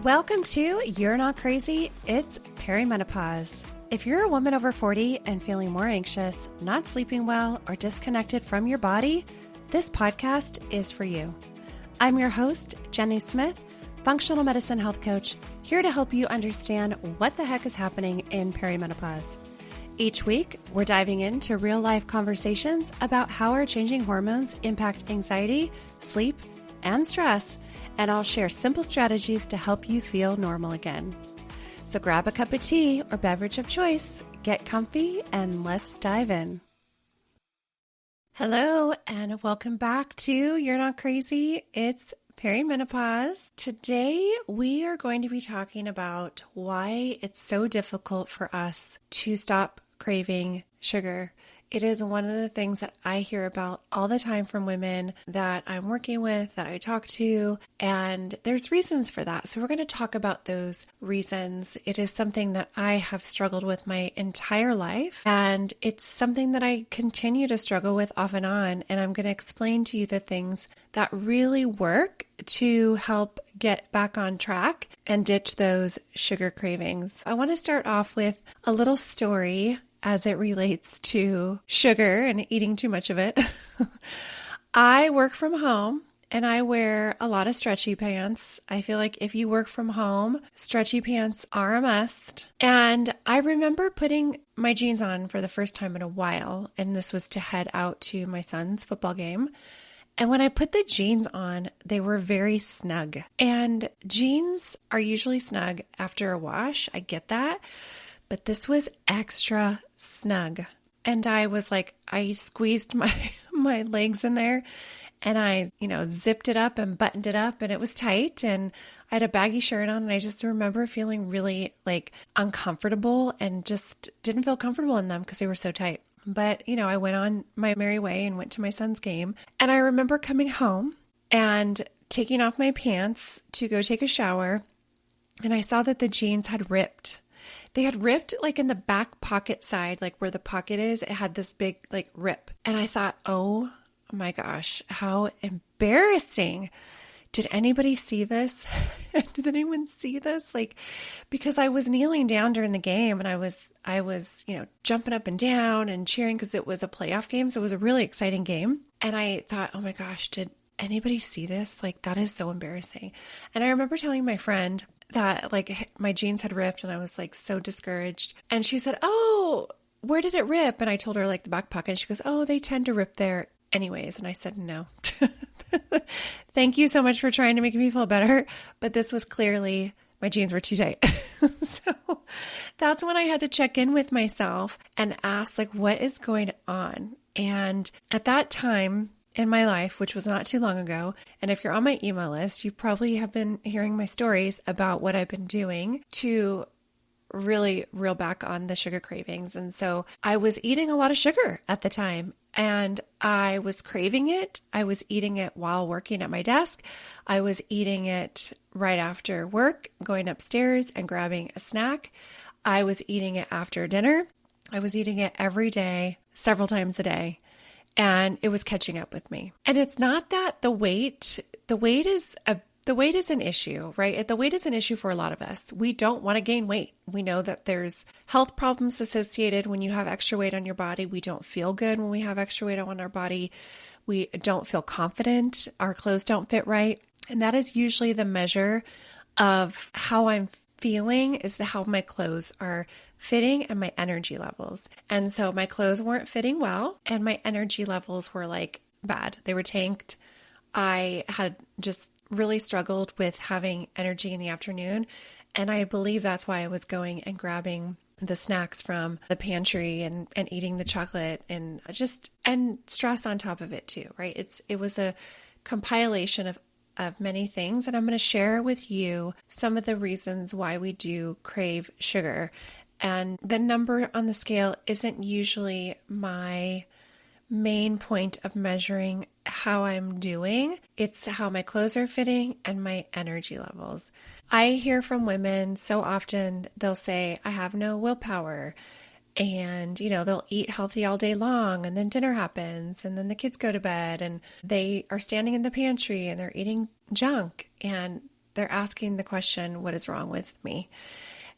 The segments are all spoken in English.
Welcome to You're Not Crazy, It's Perimenopause. If you're a woman over 40 and feeling more anxious, not sleeping well, or disconnected from your body, this podcast is for you. I'm your host, Jenny Smith, functional medicine health coach, here to help you understand what the heck is happening in perimenopause. Each week, we're diving into real-life conversations about how our changing hormones impact anxiety, sleep, and stress, and I'll share simple strategies to help you feel normal again. So grab a cup of tea or beverage of choice, get comfy, and let's dive in. Hello, and welcome back to You're Not Crazy, It's Perimenopause. Today, we are going to be talking about why it's so difficult for us to stop craving sugar. It is one of the things that I hear about all the time from women that I'm working with, that I talk to, and there's reasons for that. So we're going to talk about those reasons. It is something that I have struggled with my entire life, and it's something that I continue to struggle with off and on, and I'm going to explain to you the things that really work to help get back on track and ditch those sugar cravings. I want to start off with a little story as it relates to sugar and eating too much of it. I work from home and I wear a lot of stretchy pants. I feel like if you work from home, stretchy pants are a must. And I remember putting my jeans on for the first time in a while, and this was to head out to my son's football game. And when I put the jeans on, they were very snug. And jeans are usually snug after a wash. I get that. But this was extra snug. And I was like, I squeezed my legs in there and I, zipped it up and buttoned it up and it was tight and I had a baggy shirt on and I just remember feeling really uncomfortable and just didn't feel comfortable in them because they were so tight. But, I went on my merry way and went to my son's game. And I remember coming home and taking off my pants to go take a shower. And I saw that the jeans had ripped. They had ripped in the back pocket side, where the pocket is, it had this big rip. And I thought, oh my gosh, how embarrassing. Did anybody see this? Did anyone see this? Because I was kneeling down during the game and I was, jumping up and down and cheering because it was a playoff game. So it was a really exciting game. And I thought, oh my gosh, did anybody see this? That is so embarrassing. And I remember telling my friend that my jeans had ripped and I was so discouraged. And she said, oh, where did it rip? And I told her the back pocket. And she goes, oh, they tend to rip there anyways. And I said, no. Thank you so much for trying to make me feel better. But this was clearly, my jeans were too tight. So that's when I had to check in with myself and ask what is going on? And at that time in my life, which was not too long ago, and if you're on my email list, you probably have been hearing my stories about what I've been doing to really reel back on the sugar cravings. And so I was eating a lot of sugar at the time and I was craving it. I was eating it while working at my desk. I was eating it right after work, going upstairs and grabbing a snack. I was eating it after dinner. I was eating it every day, several times a day. And it was catching up with me. And it's not that the weight is an issue, right? The weight is an issue for a lot of us. We don't want to gain weight. We know that there's health problems associated when you have extra weight on your body. We don't feel good when we have extra weight on our body. We don't feel confident. Our clothes don't fit right. And that is usually the measure of how I'm feeling, is how my clothes are fitting and my energy levels. And so my clothes weren't fitting well and my energy levels were bad. They were tanked. I had just really struggled with having energy in the afternoon. And I believe that's why I was going and grabbing the snacks from the pantry and eating the chocolate and stress on top of it too, right? It was a compilation of many things. And I'm going to share with you some of the reasons why we do crave sugar. And the number on the scale isn't usually my main point of measuring how I'm doing. It's how my clothes are fitting and my energy levels. I hear from women so often, they'll say, I have no willpower. And, they'll eat healthy all day long and then dinner happens and then the kids go to bed and they are standing in the pantry and they're eating junk and They're asking the question, what is wrong with me?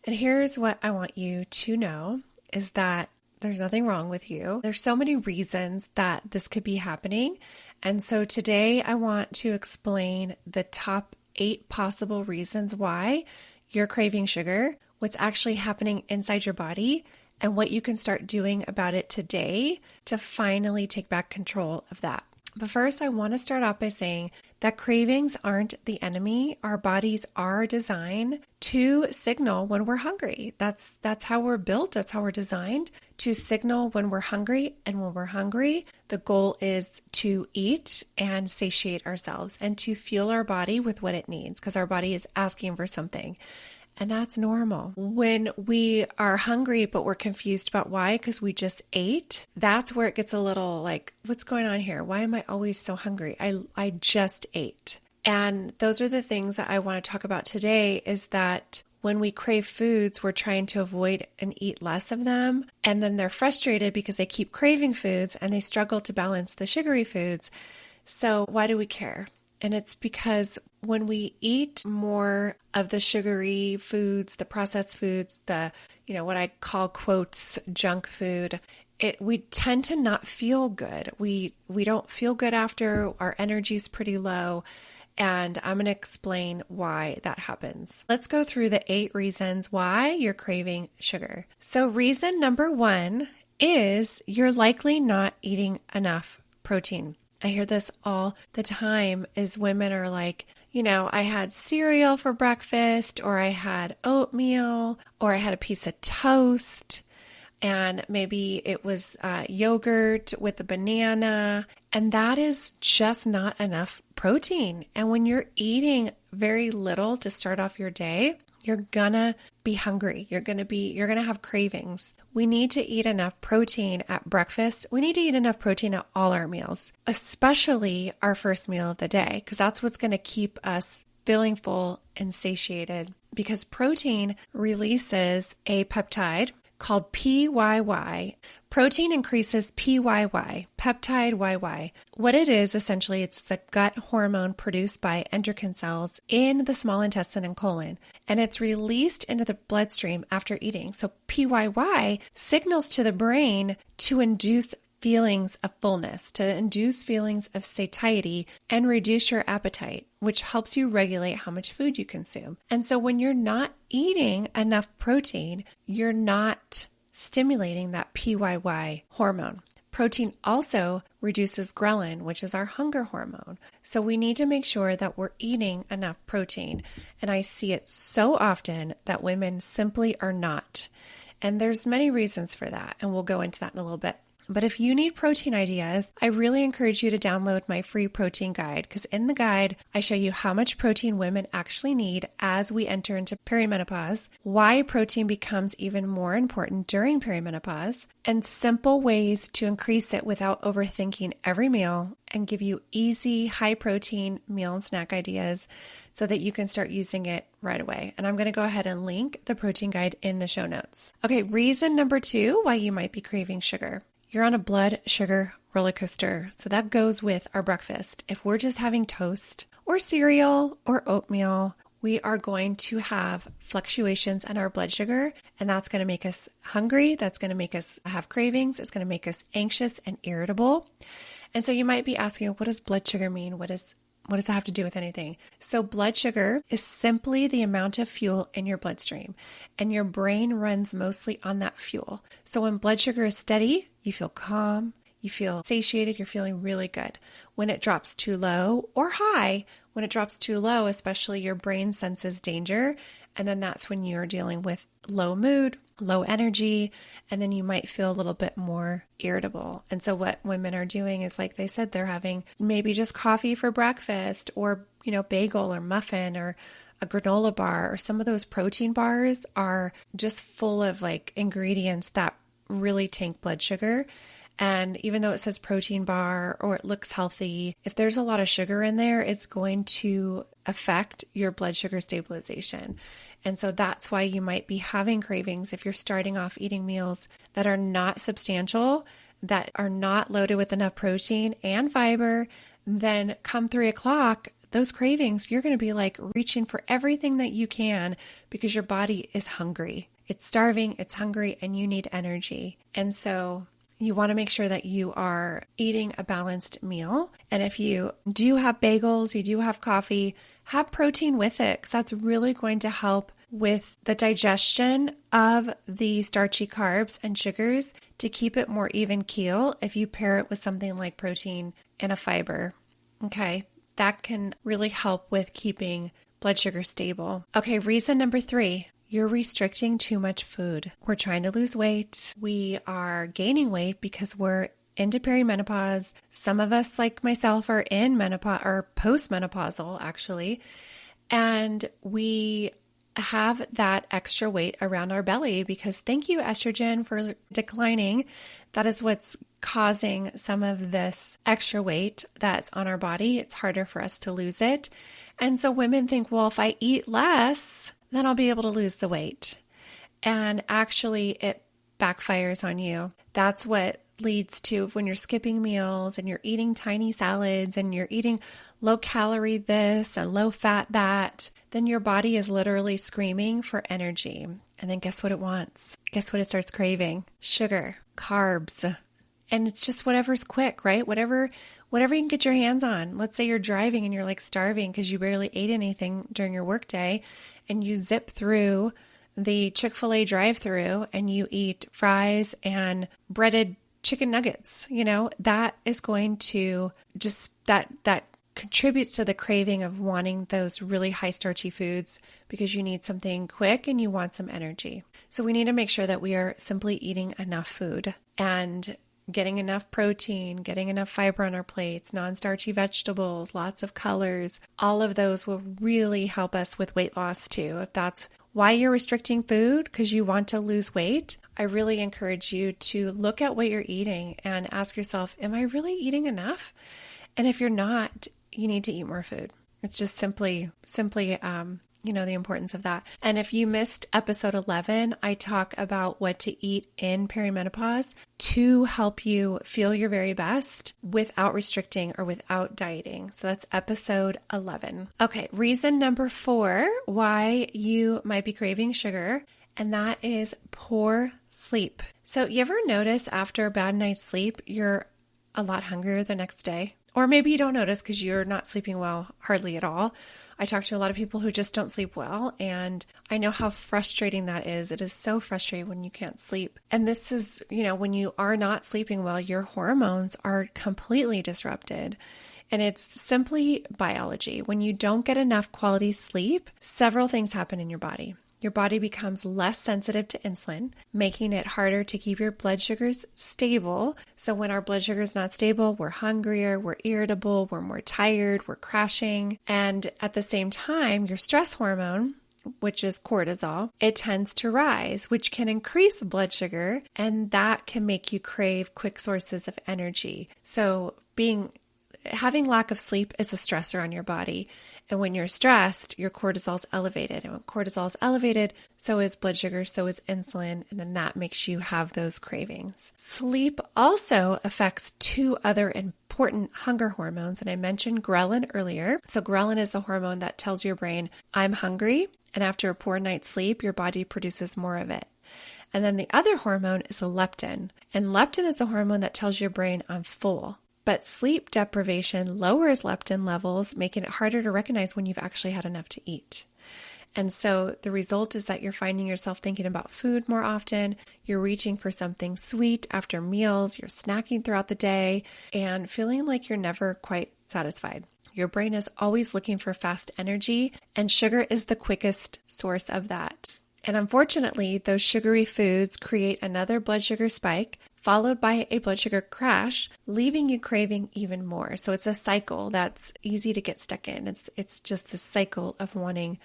And here's what I want you to know is that there's nothing wrong with you. There's so many reasons that this could be happening. And so today I want to explain the top 8 possible reasons why you're craving sugar, what's actually happening inside your body, and what you can start doing about it today to finally take back control of that. But first, I want to start off by saying that cravings aren't the enemy. Our bodies are designed to signal when we're hungry. That's how we're built. That's how we're designed to signal when we're hungry. And when we're hungry, the goal is to eat and satiate ourselves and to fuel our body with what it needs because our body is asking for something. And that's normal. When we are hungry, but we're confused about why, because we just ate, that's where it gets a little like, what's going on here? Why am I always so hungry? I just ate. And those are the things that I want to talk about today is that when we crave foods, we're trying to avoid and eat less of them. And then they're frustrated because they keep craving foods and they struggle to balance the sugary foods. So why do we care? And it's because when we eat more of the sugary foods, the processed foods, the, what I call quotes, junk food, we tend to not feel good. We don't feel good after, our energy's pretty low. And I'm going to explain why that happens. Let's go through the 8 reasons why you're craving sugar. So reason number 1 is you're likely not eating enough protein. I hear this all the time is women are like, I had cereal for breakfast, or I had oatmeal, or I had a piece of toast, and maybe it was yogurt with a banana, and that is just not enough protein. And when you're eating very little to start off your day, you're gonna be hungry. You're gonna have cravings. We need to eat enough protein at breakfast. We need to eat enough protein at all our meals, especially our first meal of the day, because that's what's gonna keep us feeling full and satiated. Because protein releases a peptide called PYY. Protein increases PYY, peptide YY. What it is, essentially, it's a gut hormone produced by endocrine cells in the small intestine and colon, and it's released into the bloodstream after eating. So PYY signals to the brain to induce feelings of fullness, to induce feelings of satiety and reduce your appetite, which helps you regulate how much food you consume. And so when you're not eating enough protein, you're not stimulating that PYY hormone. Protein also reduces ghrelin, which is our hunger hormone. So we need to make sure that we're eating enough protein. And I see it so often that women simply are not. And there's many reasons for that, and we'll go into that in a little bit. But if you need protein ideas, I really encourage you to download my free protein guide, because in the guide, I show you how much protein women actually need as we enter into perimenopause, why protein becomes even more important during perimenopause, and simple ways to increase it without overthinking every meal, and give you easy, high-protein meal and snack ideas so that you can start using it right away. And I'm going to go ahead and link the protein guide in the show notes. Okay, reason number 2 why you might be craving sugar. You're on a blood sugar roller coaster. So that goes with our breakfast. If we're just having toast or cereal or oatmeal, we are going to have fluctuations in our blood sugar, and that's going to make us hungry. That's going to make us have cravings. It's going to make us anxious and irritable. And so you might be asking, what does blood sugar mean? What does that have to do with anything? So blood sugar is simply the amount of fuel in your bloodstream, and your brain runs mostly on that fuel. So when blood sugar is steady, you feel calm, you feel satiated, you're feeling really good. When it drops too low or high, when it drops too low, especially, your brain senses danger, and then that's when you're dealing with low mood, low energy, and then you might feel a little bit more irritable. And so what women are doing is, like they said, they're having maybe just coffee for breakfast, or, bagel or muffin or a granola bar, or some of those protein bars are just full of ingredients that really tank blood sugar. And even though it says protein bar or it looks healthy, if there's a lot of sugar in there, it's going to affect your blood sugar stabilization. And so that's why you might be having cravings if you're starting off eating meals that are not substantial, that are not loaded with enough protein and fiber. Then come 3 o'clock, those cravings, you're going to be like reaching for everything that you can because your body is hungry. It's starving, it's hungry, and you need energy. And so you want to make sure that you are eating a balanced meal. And if you do have bagels, you do have coffee, have protein with it, because that's really going to help with the digestion of the starchy carbs and sugars to keep it more even keel if you pair it with something like protein and a fiber. Okay, that can really help with keeping blood sugar stable. Okay, reason number 3. You're restricting too much food. We're trying to lose weight. We are gaining weight because we're into perimenopause. Some of us, like myself, are in menopause or postmenopausal, actually. And we have that extra weight around our belly because thank you, estrogen, for declining. That is what's causing some of this extra weight that's on our body. It's harder for us to lose it. And so women think, well, if I eat less, then I'll be able to lose the weight. And actually, it backfires on you. That's what leads to when you're skipping meals and you're eating tiny salads and you're eating low calorie this and low fat that, then your body is literally screaming for energy. And then guess what it wants? Guess what it starts craving? Sugar, carbs. And it's just whatever's quick, right? Whatever you can get your hands on. Let's say you're driving and you're like starving because you barely ate anything during your workday, and you zip through the Chick-fil-A drive-thru and you eat fries and breaded chicken nuggets. That is going to just that contributes to the craving of wanting those really high starchy foods because you need something quick and you want some energy. So we need to make sure that we are simply eating enough food and getting enough protein, getting enough fiber on our plates, non-starchy vegetables, lots of colors. All of those will really help us with weight loss too. If that's why you're restricting food, because you want to lose weight, I really encourage you to look at what you're eating and ask yourself, am I really eating enough? And if you're not, you need to eat more food. It's just simply, the importance of that. And if you missed episode 11, I talk about what to eat in perimenopause to help you feel your very best without restricting or without dieting. So that's episode 11. Okay, reason number 4 why you might be craving sugar, and that is poor sleep. So you ever notice after a bad night's sleep, you're a lot hungrier the next day? Or maybe you don't notice because you're not sleeping well hardly at all. I talk to a lot of people who just don't sleep well, and I know how frustrating that is. It is so frustrating when you can't sleep. And this is, when you are not sleeping well, your hormones are completely disrupted. And it's simply biology. When you don't get enough quality sleep, several things happen in your body. Your body becomes less sensitive to insulin, making it harder to keep your blood sugars stable. So when our blood sugar is not stable, we're hungrier, we're irritable, we're more tired, we're crashing. And at the same time, your stress hormone, which is cortisol, it tends to rise, which can increase blood sugar, and that can make you crave quick sources of energy. So having lack of sleep is a stressor on your body. And when you're stressed, your cortisol is elevated. And when cortisol is elevated, so is blood sugar, so is insulin. And then that makes you have those cravings. Sleep also affects 2 other important hunger hormones. And I mentioned ghrelin earlier. So ghrelin is the hormone that tells your brain, I'm hungry. And after a poor night's sleep, your body produces more of it. And then the other hormone is leptin. And leptin is the hormone that tells your brain, I'm full. But sleep deprivation lowers leptin levels, making it harder to recognize when you've actually had enough to eat. And so the result is that you're finding yourself thinking about food more often, you're reaching for something sweet after meals, you're snacking throughout the day, and feeling like you're never quite satisfied. Your brain is always looking for fast energy, and sugar is the quickest source of that. And unfortunately, those sugary foods create another blood sugar spike, followed by a blood sugar crash, leaving you craving even more. So it's a cycle that's easy to get stuck in. It's just the cycle of wanting,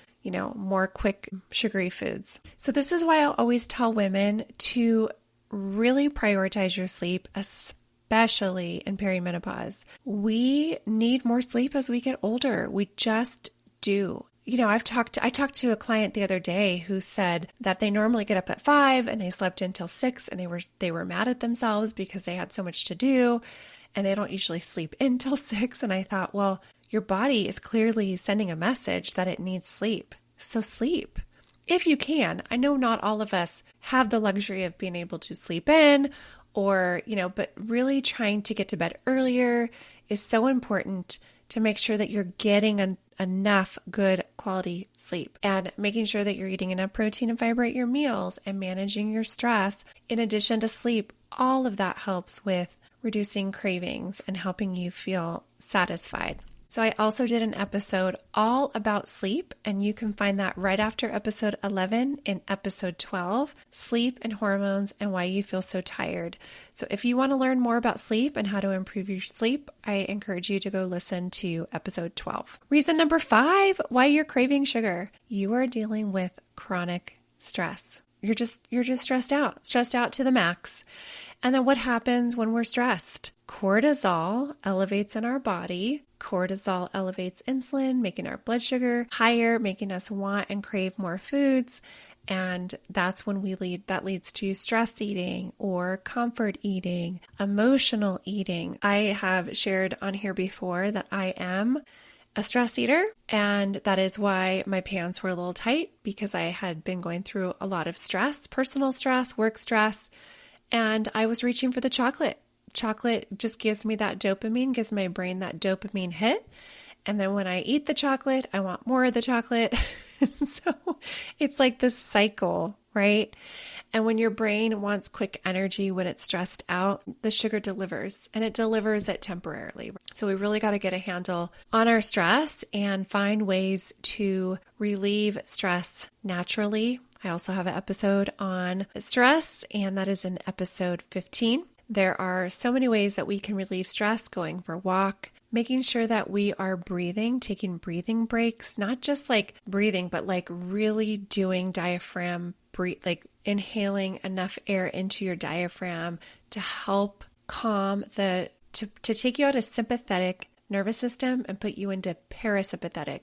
more quick sugary foods. So this is why I always tell women to really prioritize your sleep, especially in perimenopause. We need more sleep as we get older. We just do. I talked to a client the other day who said that they normally get up at 5 and they slept until 6, and they were mad at themselves because they had so much to do and they don't usually sleep until 6. And I thought, well, your body is clearly sending a message that it needs sleep. So sleep. If you can. I know not all of us have the luxury of being able to sleep in or, but really trying to get to bed earlier is so important to make sure that you're getting enough good quality sleep and making sure that you're eating enough protein and fiber at your meals and managing your stress. In addition to sleep, all of that helps with reducing cravings and helping you feel satisfied. So I also did an episode all about sleep, and you can find that right after episode 11 in episode 12, Sleep and Hormones and Why You Feel So Tired. So if you want to learn more about sleep and how to improve your sleep, I encourage you to go listen to episode 12. Reason number 5, why you're craving sugar. You are dealing with chronic stress. You're just stressed out to the max. And then what happens when we're stressed? Cortisol elevates in our body. Cortisol elevates insulin, making our blood sugar higher, making us want and crave more foods. And that's when that leads to stress eating or comfort eating, emotional eating. I have shared on here before that I am a stress eater, and that is why my pants were a little tight, because I had been going through a lot of stress, personal stress, work stress, and I was reaching for the chocolate. Chocolate just gives me that dopamine, gives my brain that dopamine hit. And then when I eat the chocolate, I want more of the chocolate. So it's like this cycle, right? And when your brain wants quick energy when it's stressed out, the sugar delivers, and it delivers it temporarily. So we really got to get a handle on our stress and find ways to relieve stress naturally. I also have an episode on stress, and that is in episode 15. There are so many ways that we can relieve stress: going for a walk, making sure that we are breathing, taking breathing breaks, not just like breathing, but like really doing diaphragm breathe, like inhaling enough air into your diaphragm to help calm to take you out of sympathetic nervous system and put you into parasympathetic.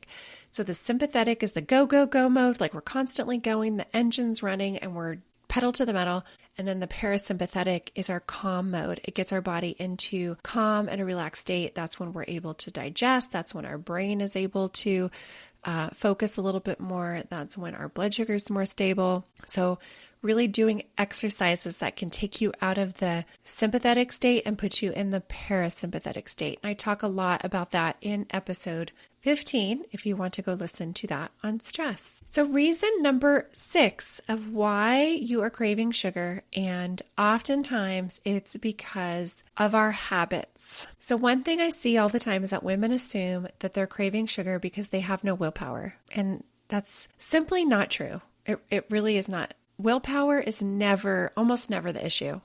So the sympathetic is the go, go, go mode, like we're constantly going, the engine's running and we're pedal to the metal. And then the parasympathetic is our calm mode. It gets our body into calm and a relaxed state. That's when we're able to digest. That's when our brain is able to focus a little bit more. That's when our blood sugar is more stable. So really doing exercises that can take you out of the sympathetic state and put you in the parasympathetic state. And I talk a lot about that in episode 15, if you want to go listen to that on stress. So reason number 6 of why you are craving sugar, and oftentimes it's because of our habits. So one thing I see all the time is that women assume that they're craving sugar because they have no willpower. And that's simply not true. It really is not. Willpower is almost never the issue.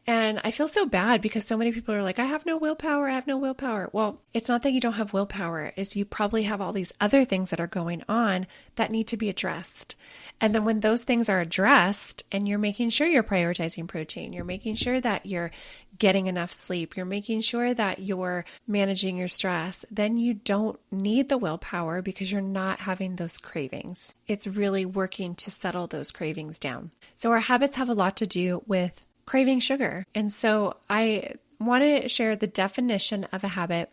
And I feel so bad because so many people are like, I have no willpower. I have no willpower. Well, it's not that you don't have willpower. It's you probably have all these other things that are going on that need to be addressed. And then when those things are addressed and you're making sure you're prioritizing protein, you're making sure that you're getting enough sleep, you're making sure that you're managing your stress, then you don't need the willpower because you're not having those cravings. It's really working to settle those cravings down. So our habits have a lot to do with craving sugar. And so I want to share the definition of a habit,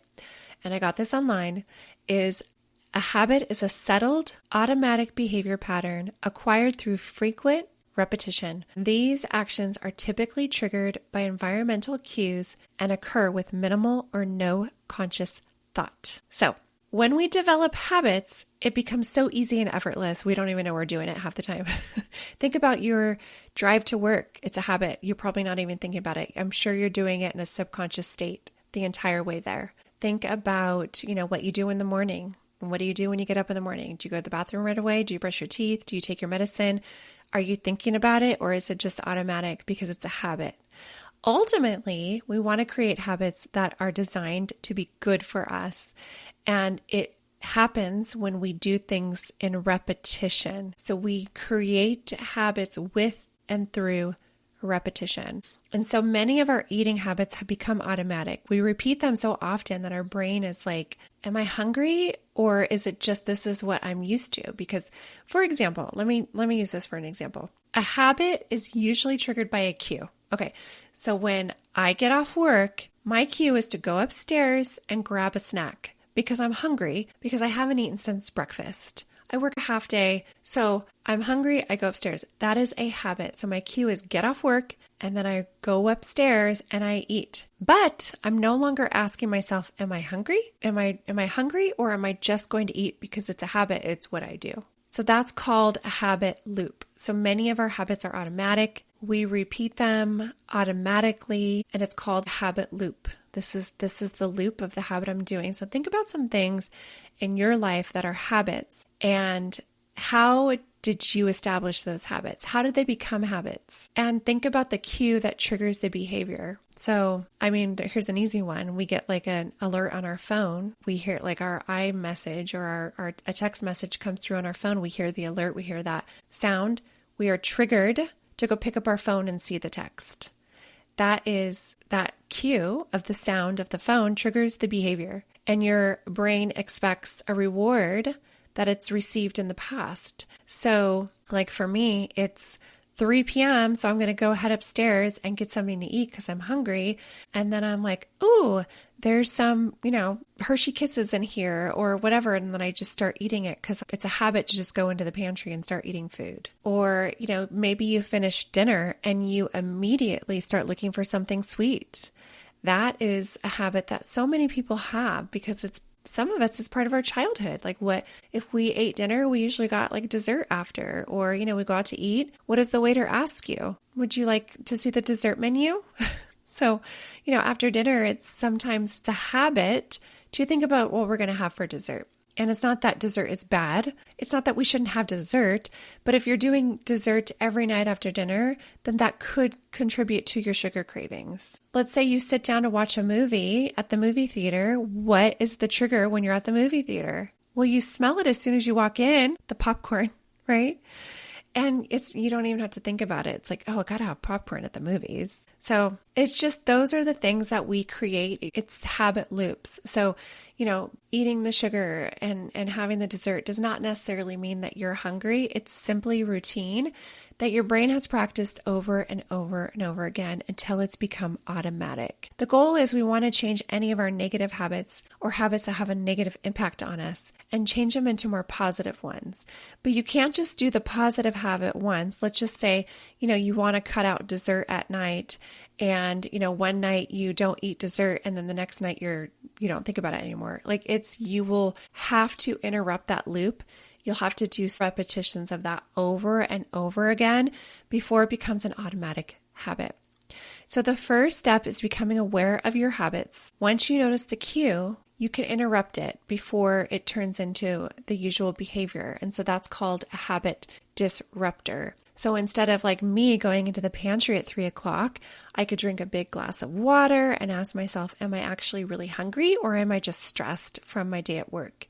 and I got this online, is a habit is a settled, automatic behavior pattern acquired through frequent repetition. These actions are typically triggered by environmental cues and occur with minimal or no conscious thought. So when we develop habits, it becomes so easy and effortless. We don't even know we're doing it half the time. Think about your drive to work. It's a habit. You're probably not even thinking about it. I'm sure you're doing it in a subconscious state the entire way there. Think about, what you do in the morning. And what do you do when you get up in the morning? Do you go to the bathroom right away? Do you brush your teeth? Do you take your medicine? Are you thinking about it, or is it just automatic because it's a habit? Ultimately, we want to create habits that are designed to be good for us. And it happens when we do things in repetition. So we create habits with and through repetition. And so many of our eating habits have become automatic. We repeat them so often that our brain is like, am I hungry? Or is it just, this is what I'm used to? Because, for example, let me use this for an example. A habit is usually triggered by a cue. Okay, so when I get off work, my cue is to go upstairs and grab a snack. because I'm hungry because I haven't eaten since breakfast. I work a half day, so I'm hungry, I go upstairs. That is a habit. So my cue is get off work and then I go upstairs and I eat. But I'm no longer asking myself, am I hungry? Am I hungry, or am I just going to eat because it's a habit, it's what I do. So that's called a habit loop. So many of our habits are automatic. We repeat them automatically, and it's called a habit loop. This is the loop of the habit I'm doing. So think about some things in your life that are habits, and how did you establish those habits? How did they become habits? And think about the cue that triggers the behavior. So, here's an easy one. We get like an alert on our phone. We hear like our iMessage or a text message comes through on our phone. We hear the alert. We hear that sound. We are triggered to go pick up our phone and see the text. That cue of the sound of the phone triggers the behavior, and your brain expects a reward that it's received in the past. So like for me, it's 3 p.m. So I'm going to go head upstairs and get something to eat because I'm hungry. And then I'm like, ooh, there's some, Hershey Kisses in here or whatever. And then I just start eating it because it's a habit to just go into the pantry and start eating food. Or, maybe you finish dinner and you immediately start looking for something sweet. That is a habit that so many people have because some of us, it's part of our childhood. Like if we ate dinner, we usually got like dessert after, or, we go out to eat. What does the waiter ask you? Would you like to see the dessert menu? So, after dinner, sometimes it's a habit to think about what we're going to have for dessert. And it's not that dessert is bad. It's not that we shouldn't have dessert. But if you're doing dessert every night after dinner, then that could contribute to your sugar cravings. Let's say you sit down to watch a movie at the movie theater. What is the trigger when you're at the movie theater? Well, you smell it as soon as you walk in, the popcorn, right? And you don't even have to think about it. It's like, oh, I gotta have popcorn at the movies. So it's just, those are the things that we create. It's habit loops. So, eating the sugar and having the dessert does not necessarily mean that you're hungry. It's simply routine that your brain has practiced over and over and over again until it's become automatic. The goal is we want to change any of our negative habits or habits that have a negative impact on us and change them into more positive ones. But you can't just do the positive habit once. Let's just say, you want to cut out dessert at night, and, one night you don't eat dessert and then the next night you don't think about it anymore. You will have to interrupt that loop. You'll have to do repetitions of that over and over again before it becomes an automatic habit. So the first step is becoming aware of your habits. Once you notice the cue, you can interrupt it before it turns into the usual behavior. And so that's called a habit disruptor. So instead of like me going into the pantry at 3 o'clock, I could drink a big glass of water and ask myself, am I actually really hungry, or am I just stressed from my day at work?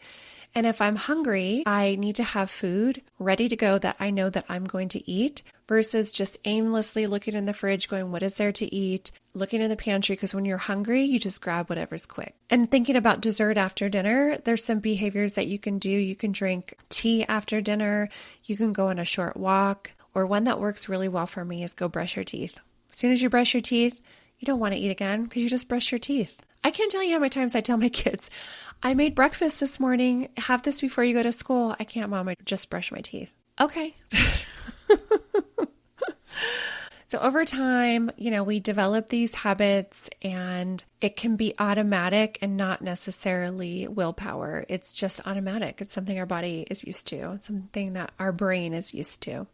And if I'm hungry, I need to have food ready to go that I know that I'm going to eat, versus just aimlessly looking in the fridge going, what is there to eat? Looking in the pantry, because when you're hungry, you just grab whatever's quick. And thinking about dessert after dinner, there's some behaviors that you can do. You can drink tea after dinner. You can go on a short walk. Or one that works really well for me is go brush your teeth. As soon as you brush your teeth, you don't want to eat again because you just brush your teeth. I can't tell you how many times I tell my kids, I made breakfast this morning. Have this before you go to school. I can't, Mom. I just brush my teeth. Okay. So over time, we develop these habits, and it can be automatic and not necessarily willpower. It's just automatic. It's something our body is used to. It's something that our brain is used to.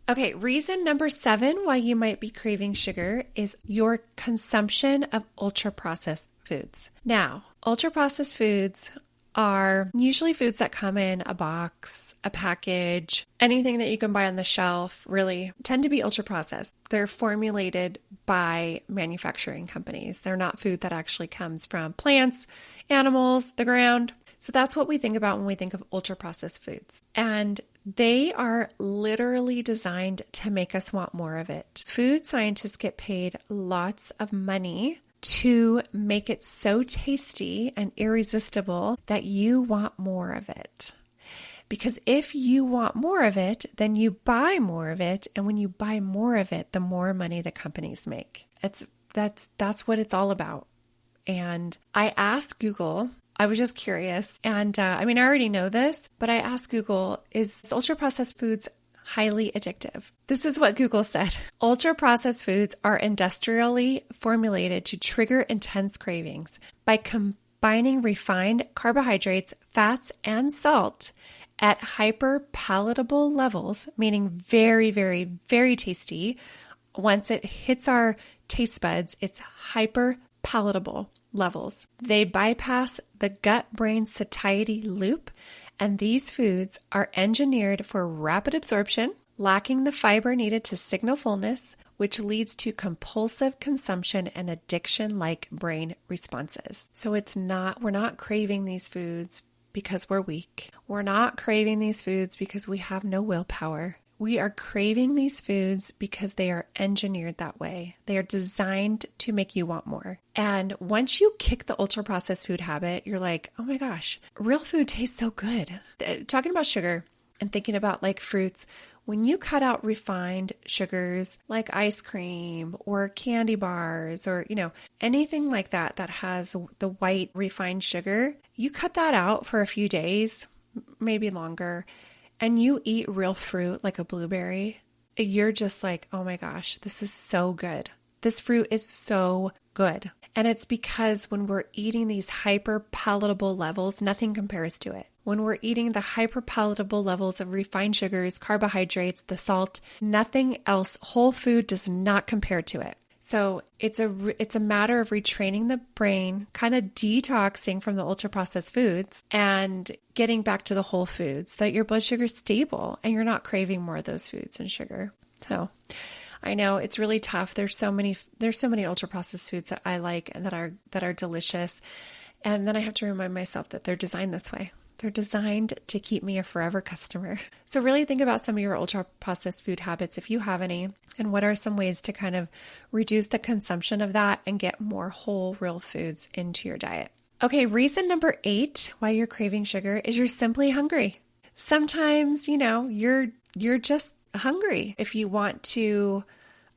Okay, reason number 7 why you might be craving sugar is your consumption of ultra-processed foods. Now, ultra-processed foods are usually foods that come in a box, a package, anything that you can buy on the shelf, really tend to be ultra-processed. They're formulated by manufacturing companies. They're not food that actually comes from plants, animals, the ground. So that's what we think about when we think of ultra-processed foods. And they are literally designed to make us want more of it. Food scientists get paid lots of money to make it so tasty and irresistible that you want more of it. Because if you want more of it, then you buy more of it. And when you buy more of it, the more money the companies make. That's what it's all about. And I asked Google I was just curious. And I already know this, but I asked Google, is ultra processed foods highly addictive? This is what Google said. Ultra processed foods are industrially formulated to trigger intense cravings by combining refined carbohydrates, fats, and salt at hyper palatable levels, meaning very, very, very tasty. Once it hits our taste buds, it's hyper palatable levels. They bypass the gut-brain satiety loop, and these foods are engineered for rapid absorption, lacking the fiber needed to signal fullness, which leads to compulsive consumption and addiction-like brain responses. So we're not craving these foods because we're weak. We're not craving these foods because we have no willpower. We are craving these foods because they are engineered that way. They are designed to make you want more. And once you kick the ultra processed food habit, you're like, oh my gosh, real food tastes so good. Talking about sugar and thinking about like fruits, when you cut out refined sugars like ice cream or candy bars or, anything like that has the white refined sugar, you cut that out for a few days, maybe longer, and you eat real fruit like a blueberry, you're just like, oh my gosh, this is so good. This fruit is so good. And it's because when we're eating these hyper palatable levels, nothing compares to it. When we're eating the hyper palatable levels of refined sugars, carbohydrates, the salt, nothing else, whole food does not compare to it. So it's a matter of retraining the brain, kind of detoxing from the ultra processed foods and getting back to the whole foods so that your blood sugar is stable and you're not craving more of those foods and sugar. So I know it's really tough. There's so many ultra processed foods that I like and that are delicious. And then I have to remind myself that they're designed this way. They're designed to keep me a forever customer. So really think about some of your ultra processed food habits, if you have any, and what are some ways to kind of reduce the consumption of that and get more whole, real foods into your diet. Okay, reason number 8 why you're craving sugar is you're simply hungry. Sometimes, you're just hungry. If you want to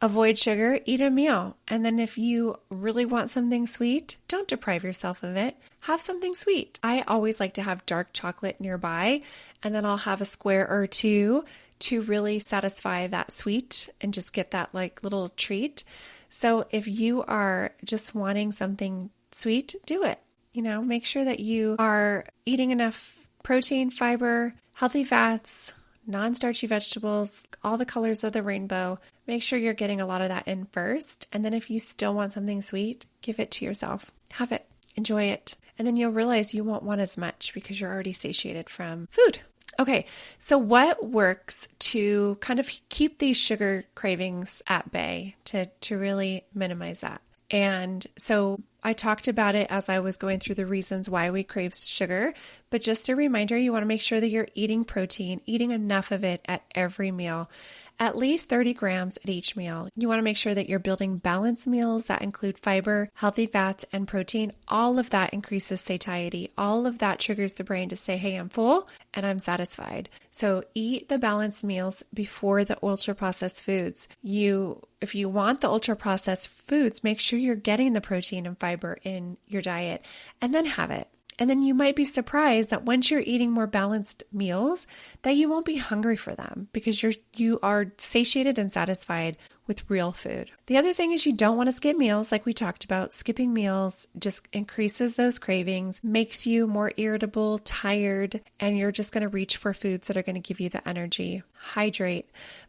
avoid sugar, eat a meal. And then if you really want something sweet, don't deprive yourself of it. Have something sweet. I always like to have dark chocolate nearby, and then I'll have a square or two to really satisfy that sweet and just get that like little treat. So if you are just wanting something sweet, do it. Make sure that you are eating enough protein, fiber, healthy fats, non-starchy vegetables, all the colors of the rainbow. Make sure you're getting a lot of that in first. And then if you still want something sweet, give it to yourself. Have it. Enjoy it. And then you'll realize you won't want as much because you're already satiated from food. Okay, so what works to kind of keep these sugar cravings at bay, to really minimize that? And so I talked about it as I was going through the reasons why we crave sugar, but just a reminder, you want to make sure that you're eating protein, eating enough of it at every meal, at least 30 grams at each meal. You want to make sure that you're building balanced meals that include fiber, healthy fats, and protein. All of that increases satiety. All of that triggers the brain to say, hey, I'm full and I'm satisfied. So eat the balanced meals before the ultra processed foods. If you want the ultra processed foods, make sure you're getting the protein and fiber in your diet and then have it. And then you might be surprised that once you're eating more balanced meals, that you won't be hungry for them because you are satiated and satisfied with real food. The other thing is you don't want to skip meals like we talked about. Skipping meals just increases those cravings, makes you more irritable, tired, and you're just going to reach for foods that are going to give you the energy. Hydrate.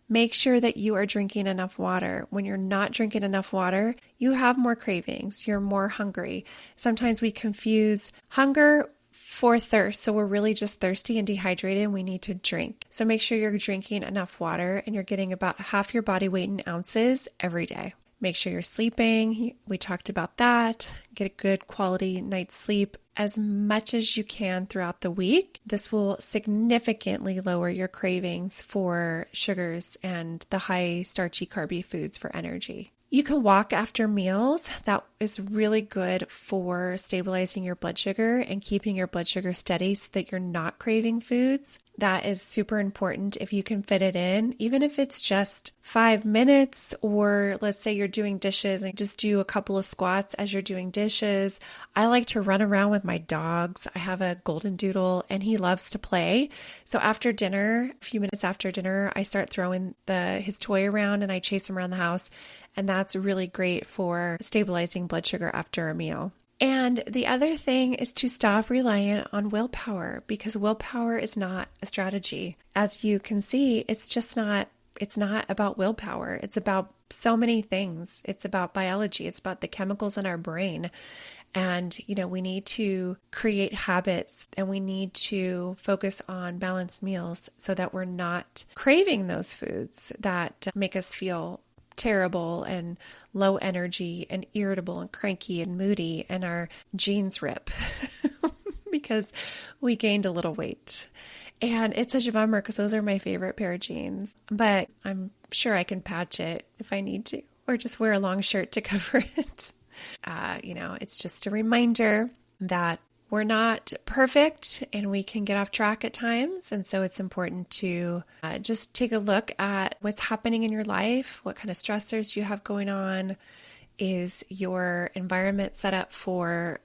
Make sure that you are drinking enough water. When you're not drinking enough water, you have more cravings. You're more hungry. Sometimes we confuse hunger for thirst. So we're really just thirsty and dehydrated and we need to drink. So make sure you're drinking enough water and you're getting about half your body weight in ounces every day. Make sure you're sleeping. We talked about that. Get a good quality night's sleep as much as you can throughout the week. This will significantly lower your cravings for sugars and the high starchy carby foods for energy. You can walk after meals. That is really good for stabilizing your blood sugar and keeping your blood sugar steady so that you're not craving foods. that is super important if you can fit it in, even if it's just 5 minutes, or let's say you're doing dishes and just do a couple of squats as you're doing dishes. I like to run around with my dogs. I have a golden doodle and he loves to play. So after dinner, a few minutes after dinner, I start throwing his toy around and I chase him around the house. And that's really great for stabilizing blood sugar after a meal. And the other thing is to stop relying on willpower, because willpower is not a strategy. As you can see, it's not about willpower. It's about so many things. It's about biology. It's about the chemicals in our brain. And, we need to create habits and we need to focus on balanced meals so that we're not craving those foods that make us feel terrible and low energy and irritable and cranky and moody, and our jeans rip because we gained a little weight. And it's such a bummer because those are my favorite pair of jeans, but I'm sure I can patch it if I need to, or just wear a long shirt to cover it. It's just a reminder that we're not perfect and we can get off track at times. And so it's important to just take a look at what's happening in your life. What kind of stressors you have going on? Is your environment set up for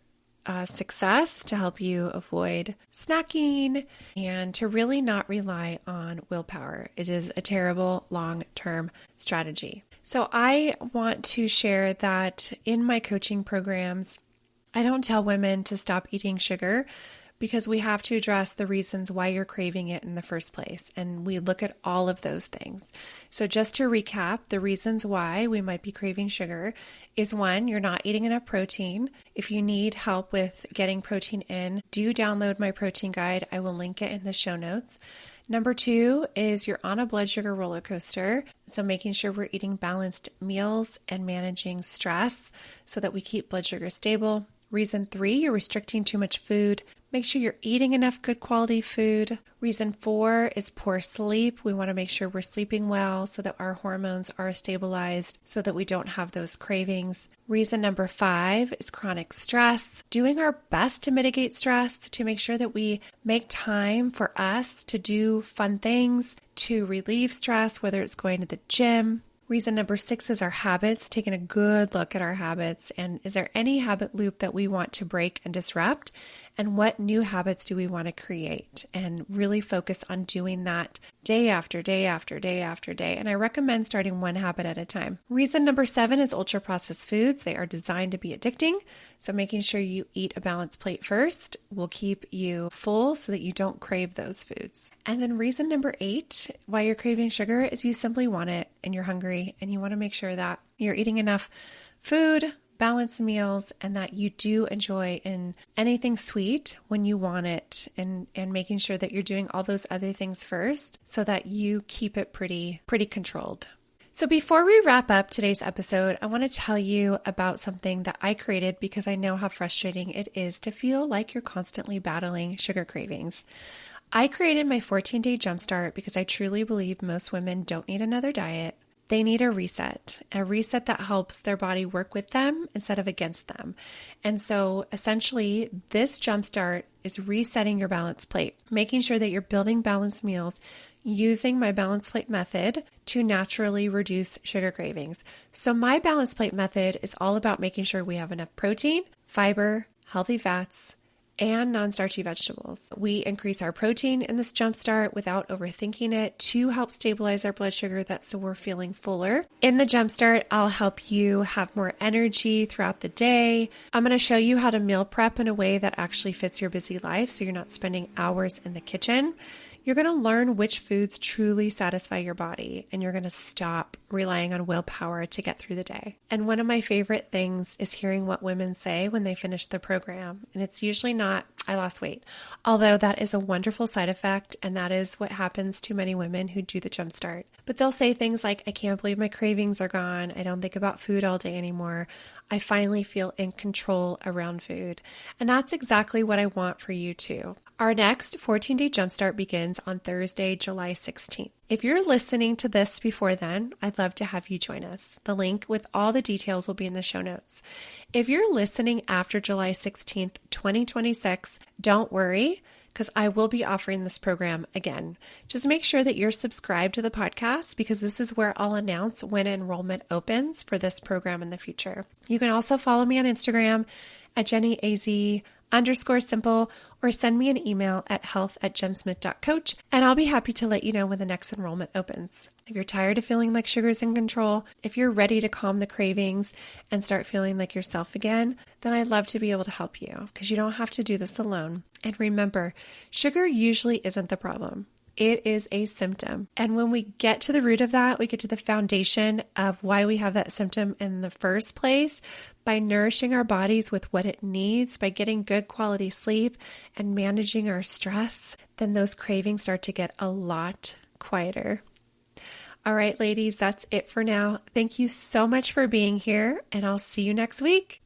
success to help you avoid snacking, and to really not rely on willpower? It is a terrible long-term strategy. So I want to share that in my coaching programs, I don't tell women to stop eating sugar, because we have to address the reasons why you're craving it in the first place. And we look at all of those things. So just to recap, the reasons why we might be craving sugar is: 1, you're not eating enough protein. If you need help with getting protein in, do download my protein guide. I will link it in the show notes. Number 2 is you're on a blood sugar roller coaster. So making sure we're eating balanced meals and managing stress so that we keep blood sugar stable. Reason 3, you're restricting too much food. Make sure you're eating enough good quality food. Reason 4 is poor sleep. We want to make sure we're sleeping well so that our hormones are stabilized so that we don't have those cravings. Reason number 5 is chronic stress. Doing our best to mitigate stress, to make sure that we make time for us to do fun things, to relieve stress, whether it's going to the gym. Reason number 6 is our habits, taking a good look at our habits. And is there any habit loop that we want to break and disrupt? And what new habits do we want to create? And really focus on doing that day after day after day after day. And I recommend starting one habit at a time. Reason number 7 is ultra-processed foods. They are designed to be addicting. So making sure you eat a balanced plate first will keep you full so that you don't crave those foods. And then reason number 8, why you're craving sugar, is you simply want it and you're hungry and you want to make sure that you're eating enough food, balanced meals, and that you do enjoy in anything sweet when you want it, and making sure that you're doing all those other things first so that you keep it pretty controlled. So before we wrap up today's episode, I want to tell you about something that I created because I know how frustrating it is to feel like you're constantly battling sugar cravings. I created my 14-day jumpstart because I truly believe most women don't need another diet. They need a reset that helps their body work with them instead of against them. And so essentially, this jumpstart is resetting your balance plate, making sure that you're building balanced meals using my balance plate method to naturally reduce sugar cravings. So my balance plate method is all about making sure we have enough protein, fiber, healthy fats, and non-starchy vegetables. We increase our protein in this jumpstart without overthinking it to help stabilize our blood sugar so we're feeling fuller. In the jumpstart, I'll help you have more energy throughout the day. I'm going to show you how to meal prep in a way that actually fits your busy life so you're not spending hours in the kitchen. You're going to learn which foods truly satisfy your body, and you're going to stop relying on willpower to get through the day. And one of my favorite things is hearing what women say when they finish the program. And it's usually not, "I lost weight," although that is a wonderful side effect, and that is what happens to many women who do the jumpstart. But they'll say things like, "I can't believe my cravings are gone. I don't think about food all day anymore. I finally feel in control around food." And that's exactly what I want for you too. Our next 14-day jumpstart begins on Thursday, July 16th. If you're listening to this before then, I'd love to have you join us. The link with all the details will be in the show notes. If you're listening after July 16th, 2026, don't worry. because I will be offering this program again. Just make sure that you're subscribed to the podcast because this is where I'll announce when enrollment opens for this program in the future. You can also follow me on Instagram at JennyAZ_simple or send me an email at health@jensmith.coach and I'll be happy to let you know when the next enrollment opens. If you're tired of feeling like sugar's in control, if you're ready to calm the cravings and start feeling like yourself again, then I'd love to be able to help you because you don't have to do this alone. And remember, sugar usually isn't the problem. It is a symptom. And when we get to the root of that, we get to the foundation of why we have that symptom in the first place by nourishing our bodies with what it needs, by getting good quality sleep and managing our stress, then those cravings start to get a lot quieter. All right, ladies, that's it for now. Thank you so much for being here, and I'll see you next week.